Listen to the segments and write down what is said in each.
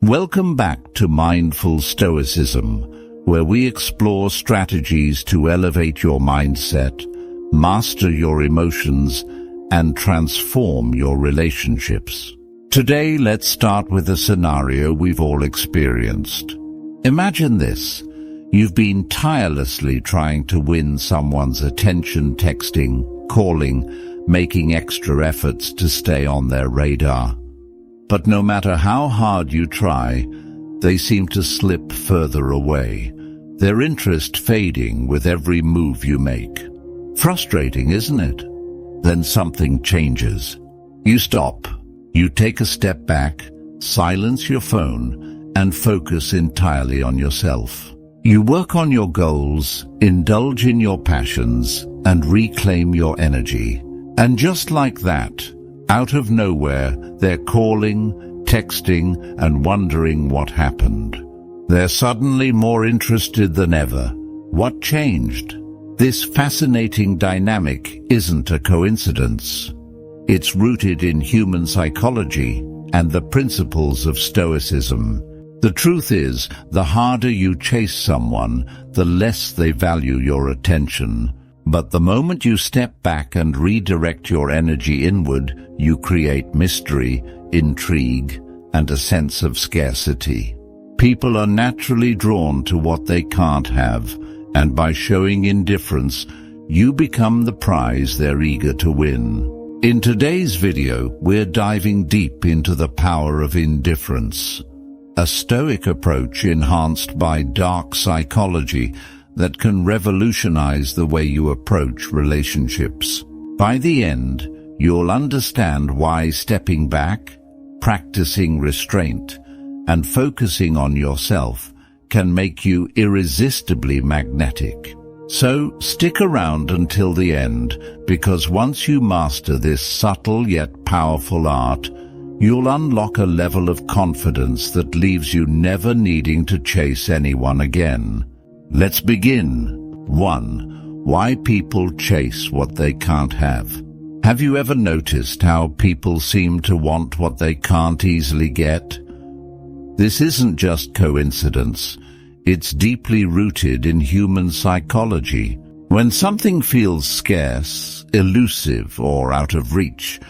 Welcome back to Mindful Stoicism, where we explore strategies to elevate your mindset, master your emotions, and transform your relationships. Today, let's start with a scenario we've all experienced. Imagine this. You've been tirelessly trying to win someone's attention, texting, calling, making extra efforts to stay on their radar. But no matter how hard you try, they seem to slip further away, their interest fading with every move you make. Frustrating, isn't it? Then something changes. You stop. You take a step back, silence your phone, and focus entirely on yourself. You work on your goals, indulge in your passions, and reclaim your energy. And just like that, out of nowhere, they're calling, texting, and wondering what happened. They're suddenly more interested than ever. What changed? This fascinating dynamic isn't a coincidence. It's rooted in human psychology and the principles of Stoicism. The truth is, the harder you chase someone, the less they value your attention. But the moment you step back and redirect your energy inward, you create mystery, intrigue, and a sense of scarcity. People are naturally drawn to what they can't have, and by showing indifference, you become the prize they're eager to win. In today's video, we're diving deep into the power of indifference, a Stoic approach enhanced by dark psychology that can revolutionize the way you approach relationships. By the end, you'll understand why stepping back, practicing restraint, and focusing on yourself can make you irresistibly magnetic. So stick around until the end, because once you master this subtle yet powerful art, you'll unlock a level of confidence that leaves you never needing to chase anyone again. Let's begin. 1. Why people chase what they can't have. Have you ever noticed how people seem to want what they can't easily get? This isn't just coincidence. It's deeply rooted in human psychology. When something feels scarce, elusive, or out of reach,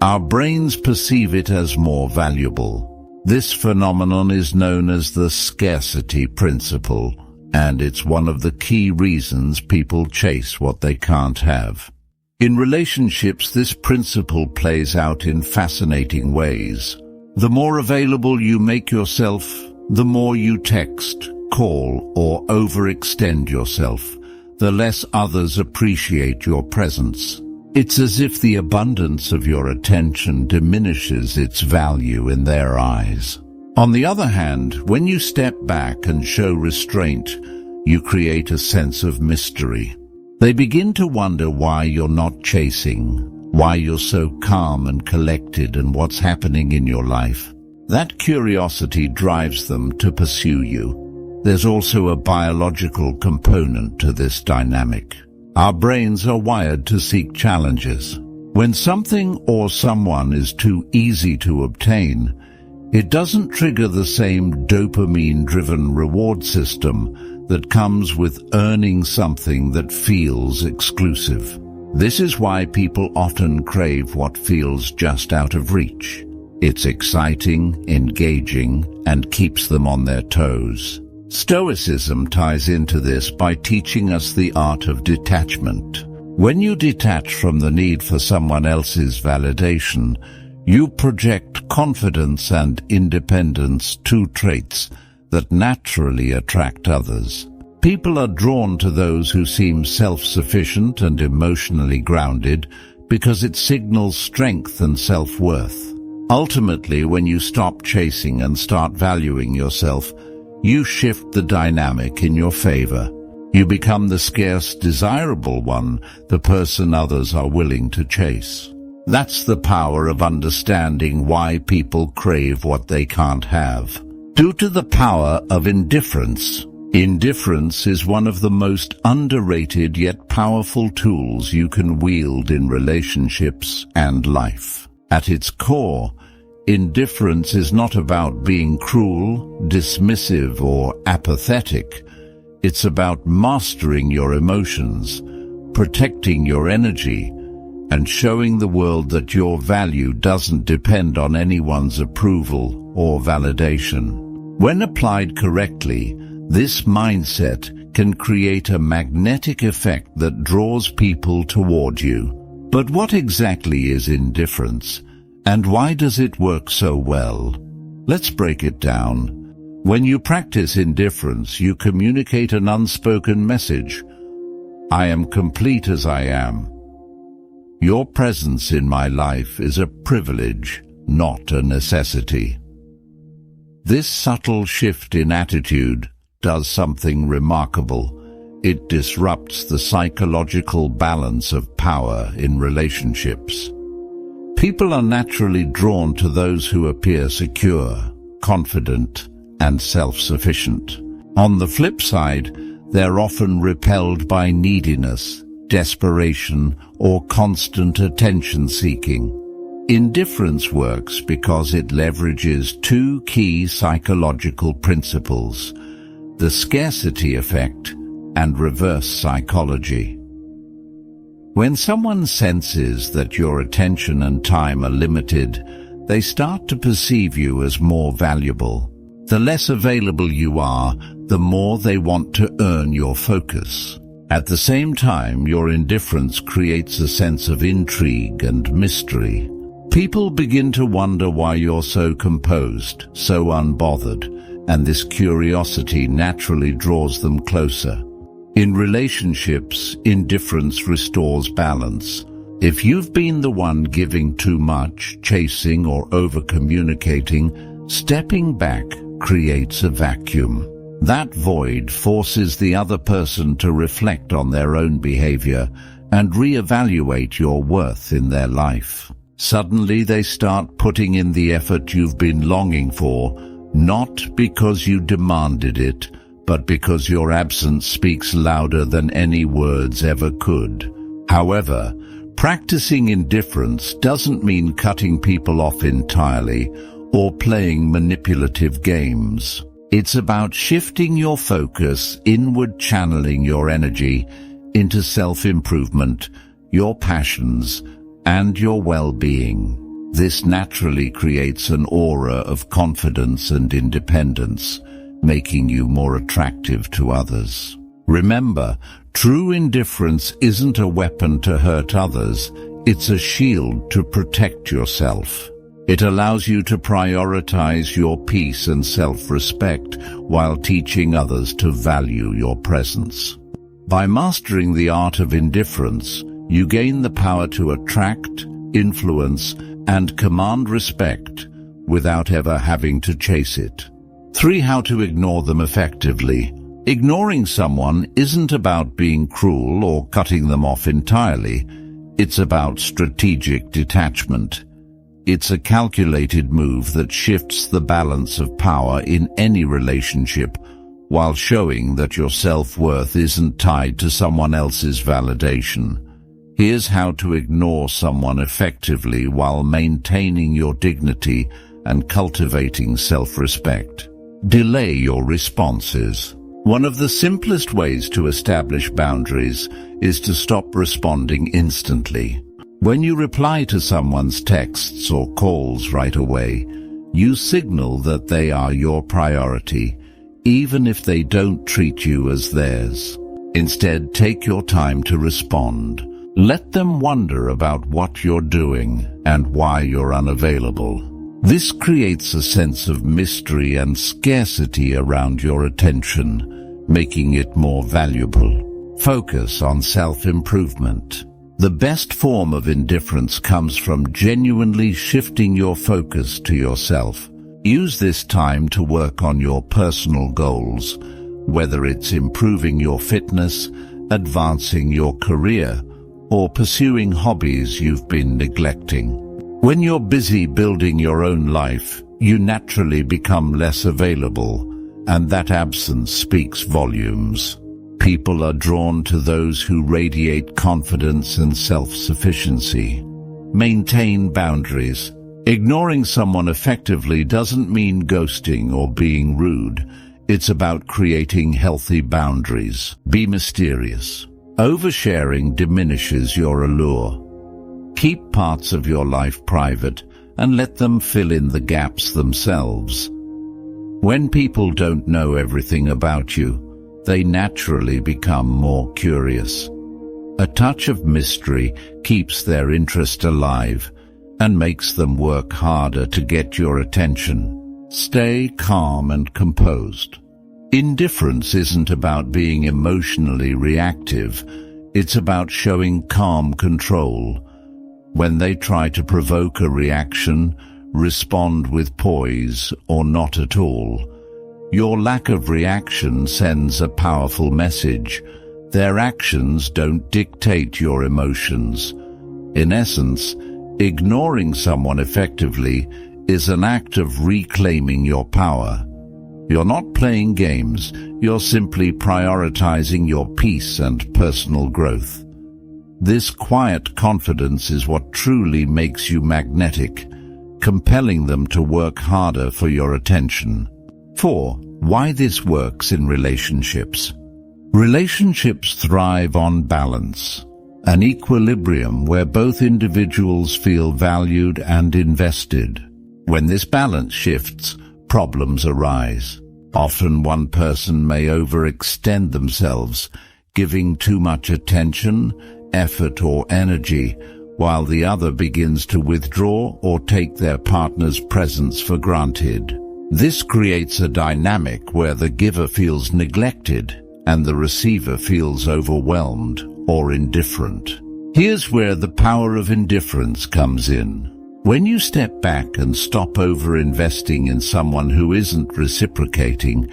our brains perceive it as more valuable. This phenomenon is known as the scarcity principle, and it's one of the key reasons people chase what they can't have. In relationships, this principle plays out in fascinating ways. The more available you make yourself, the more you text, call, or overextend yourself, the less others appreciate your presence. It's as if the abundance of your attention diminishes its value in their eyes. On the other hand, when you step back and show restraint, you create a sense of mystery. They begin to wonder why you're not chasing, why you're so calm and collected, and what's happening in your life. That curiosity drives them to pursue you. There's also a biological component to this dynamic. Our brains are wired to seek challenges. When something or someone is too easy to obtain, it doesn't trigger the same dopamine-driven reward system that comes with earning something that feels exclusive. This is why people often crave what feels just out of reach. It's exciting, engaging, and keeps them on their toes. Stoicism ties into this by teaching us the art of detachment. When you detach from the need for someone else's validation, you project confidence and independence, two traits that naturally attract others. People are drawn to those who seem self-sufficient and emotionally grounded because it signals strength and self-worth. Ultimately, when you stop chasing and start valuing yourself, you shift the dynamic in your favor. You become the scarce, desirable one, the person others are willing to chase. That's the power of understanding why people crave what they can't have. Due to the power of indifference. Indifference is one of the most underrated yet powerful tools you can wield in relationships and life. At its core, Indifference is not about being cruel, dismissive, or apathetic. It's about mastering your emotions, protecting your energy, and showing the world that your value doesn't depend on anyone's approval or validation. When applied correctly, this mindset can create a magnetic effect that draws people toward you. But what exactly is indifference, and why does it work so well? Let's break it down. When you practice indifference, you communicate an unspoken message. I am complete as I am. Your presence in my life is a privilege, not a necessity. This subtle shift in attitude does something remarkable. It disrupts the psychological balance of power in relationships. People are naturally drawn to those who appear secure, confident, and self-sufficient. On the flip side, they're often repelled by neediness, desperation, or constant attention-seeking. Indifference works because it leverages two key psychological principles: the scarcity effect and reverse psychology. When someone senses that your attention and time are limited, they start to perceive you as more valuable. The less available you are, the more they want to earn your focus. At the same time, your indifference creates a sense of intrigue and mystery. People begin to wonder why you're so composed, so unbothered, and this curiosity naturally draws them closer. In relationships, indifference restores balance. If you've been the one giving too much, chasing or over-communicating, stepping back creates a vacuum. That void forces the other person to reflect on their own behavior and reevaluate your worth in their life. Suddenly they start putting in the effort you've been longing for, not because you demanded it, but because your absence speaks louder than any words ever could. However, practicing indifference doesn't mean cutting people off entirely or playing manipulative games. It's about shifting your focus inward, channeling your energy into self-improvement, your passions, and your well-being. This naturally creates an aura of confidence and independence, making you more attractive to others. Remember, true indifference isn't a weapon to hurt others, it's a shield to protect yourself. It allows you to prioritize your peace and self-respect while teaching others to value your presence. By mastering the art of indifference, you gain the power to attract, influence, and command respect without ever having to chase it. 3. How to ignore them effectively. Ignoring someone isn't about being cruel or cutting them off entirely. It's about strategic detachment. It's a calculated move that shifts the balance of power in any relationship while showing that your self-worth isn't tied to someone else's validation. Here's how to ignore someone effectively while maintaining your dignity and cultivating self-respect. Delay your responses. One of the simplest ways to establish boundaries is to stop responding instantly. When you reply to someone's texts or calls right away, you signal that they are your priority, even if they don't treat you as theirs. Instead, take your time to respond. Let them wonder about what you're doing and why you're unavailable. This creates a sense of mystery and scarcity around your attention, making it more valuable. Focus on self-improvement. The best form of indifference comes from genuinely shifting your focus to yourself. Use this time to work on your personal goals, whether it's improving your fitness, advancing your career, or pursuing hobbies you've been neglecting. When you're busy building your own life, you naturally become less available, and that absence speaks volumes. People are drawn to those who radiate confidence and self-sufficiency. Maintain boundaries. Ignoring someone effectively doesn't mean ghosting or being rude. It's about creating healthy boundaries. Be mysterious. Oversharing diminishes your allure. Keep parts of your life private and let them fill in the gaps themselves. When people don't know everything about you, they naturally become more curious. A touch of mystery keeps their interest alive and makes them work harder to get your attention. Stay calm and composed. Indifference isn't about being emotionally reactive. It's about showing calm control. When they try to provoke a reaction, respond with poise or not at all. Your lack of reaction sends a powerful message. Their actions don't dictate your emotions. In essence, ignoring someone effectively is an act of reclaiming your power. You're not playing games, you're simply prioritizing your peace and personal growth. This quiet confidence is what truly makes you magnetic, compelling them to work harder for your attention. 4. Why this works in relationships. Relationships thrive on balance, an equilibrium where both individuals feel valued and invested. When this balance shifts, problems arise. Often one person may overextend themselves, giving too much attention, effort or energy, while the other begins to withdraw or take their partner's presence for granted. This creates a dynamic where the giver feels neglected and the receiver feels overwhelmed or indifferent. Here's where the power of indifference comes in. When you step back and stop over-investing in someone who isn't reciprocating,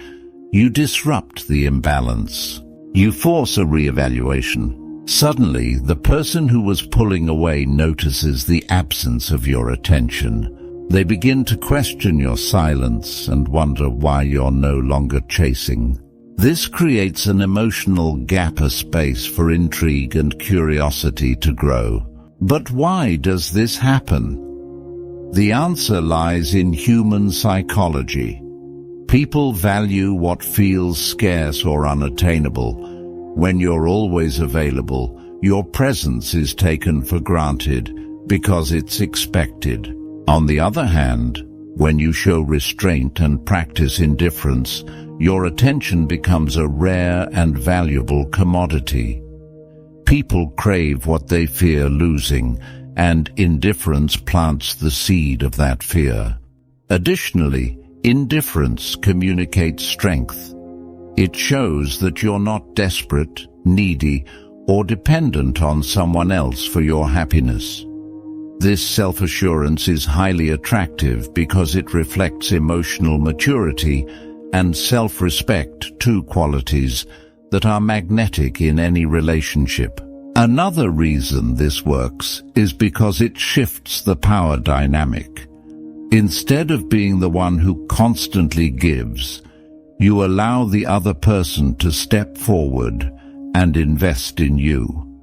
you disrupt the imbalance. You force a re-evaluation. Suddenly, the person who was pulling away notices the absence of your attention. They begin to question your silence and wonder why you're no longer chasing. This creates an emotional gap, a space for intrigue and curiosity to grow. But why does this happen? The answer lies in human psychology. People value what feels scarce or unattainable. When you're always available, your presence is taken for granted because it's expected. On the other hand, when you show restraint and practice indifference, your attention becomes a rare and valuable commodity. People crave what they fear losing, and indifference plants the seed of that fear. Additionally, indifference communicates strength. It shows that you're not desperate, needy, or dependent on someone else for your happiness. This self-assurance is highly attractive because it reflects emotional maturity and self-respect, two qualities that are magnetic in any relationship. Another reason this works is because it shifts the power dynamic. Instead of being the one who constantly gives, you allow the other person to step forward and invest in you.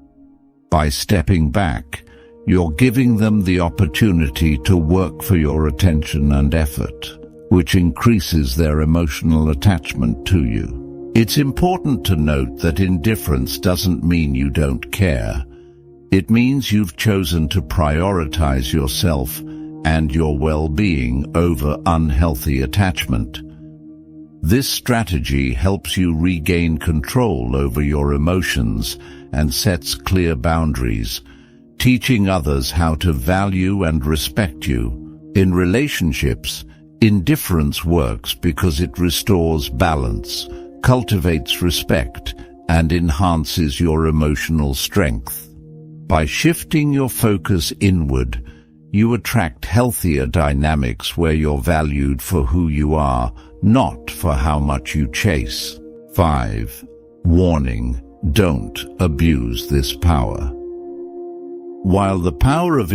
By stepping back, you're giving them the opportunity to work for your attention and effort, which increases their emotional attachment to you. It's important to note that indifference doesn't mean you don't care. It means you've chosen to prioritize yourself and your well-being over unhealthy attachment. This strategy helps you regain control over your emotions and sets clear boundaries, teaching others how to value and respect you. In relationships, indifference works because it restores balance, cultivates respect, and enhances your emotional strength. By shifting your focus inward, you attract healthier dynamics where you're valued for who you are, not for how much you chase. 5. Warning: don't abuse this power. While the power of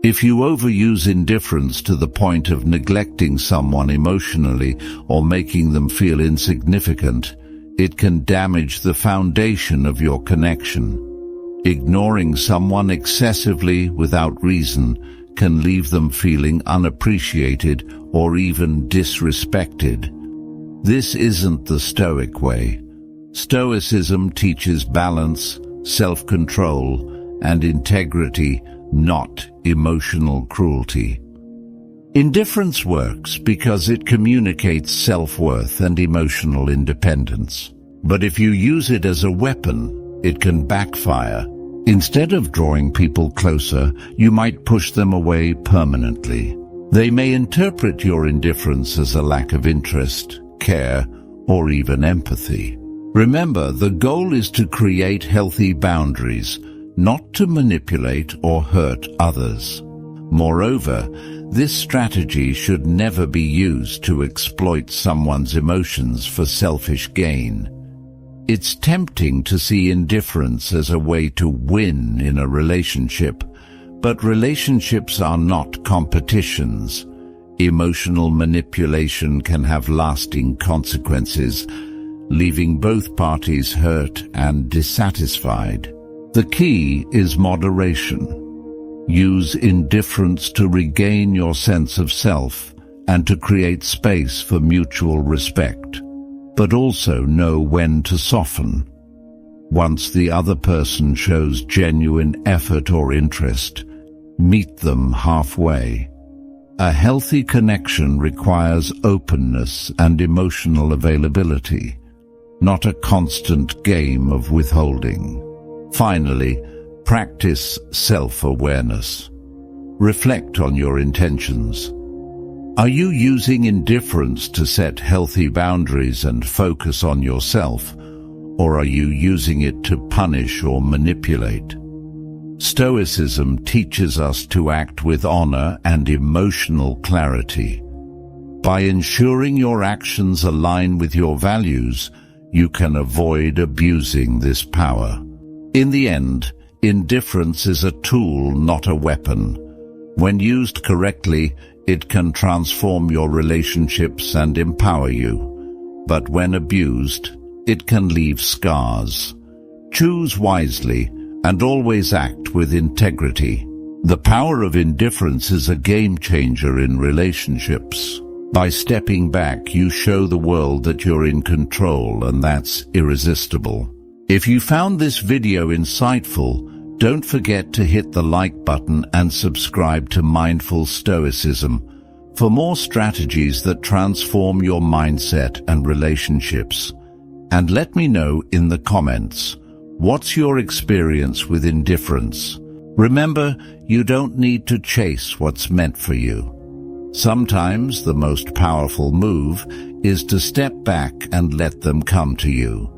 if you overuse indifference to the point of neglecting someone emotionally or making them feel insignificant, it can damage the foundation of your connection. Ignoring someone excessively without reason can leave them feeling unappreciated or even disrespected. This isn't the Stoic way. Stoicism teaches balance, self-control, and integrity, not emotional cruelty. Indifference works because it communicates self-worth and emotional independence. But if you use it as a weapon, it can backfire. Instead of drawing people closer, you might push them away permanently. They may interpret your indifference as a lack of interest, care, or even empathy. Remember, the goal is to create healthy boundaries, not to manipulate or hurt others. Moreover, this strategy should never be used to exploit someone's emotions for selfish gain. It's tempting to see indifference as a way to win in a relationship, but relationships are not competitions. Emotional manipulation can have lasting consequences, leaving both parties hurt and dissatisfied. The key is moderation. Use indifference to regain your sense of self and to create space for mutual respect, but also know when to soften. Once the other person shows genuine effort or interest, meet them halfway. A healthy connection requires openness and emotional availability, not a constant game of withholding. Finally, practice self-awareness. Reflect on your intentions. Are you using indifference to set healthy boundaries and focus on yourself, or are you using it to punish or manipulate? Stoicism teaches us to act with honor and emotional clarity. By ensuring your actions align with your values, you can avoid abusing this power. In the end, indifference is a tool, not a weapon. When used correctly, it can transform your relationships and empower you. But when abused, it can leave scars. Choose wisely and always act with integrity. The power of indifference is a game changer in relationships. By stepping back, you show the world that you're in control, and that's irresistible. If you found this video insightful, don't forget to hit the like button and subscribe to Mindful Stoicism for more strategies that transform your mindset and relationships. And let me know in the comments, what's your experience with indifference? Remember, you don't need to chase what's meant for you. Sometimes the most powerful move is to step back and let them come to you.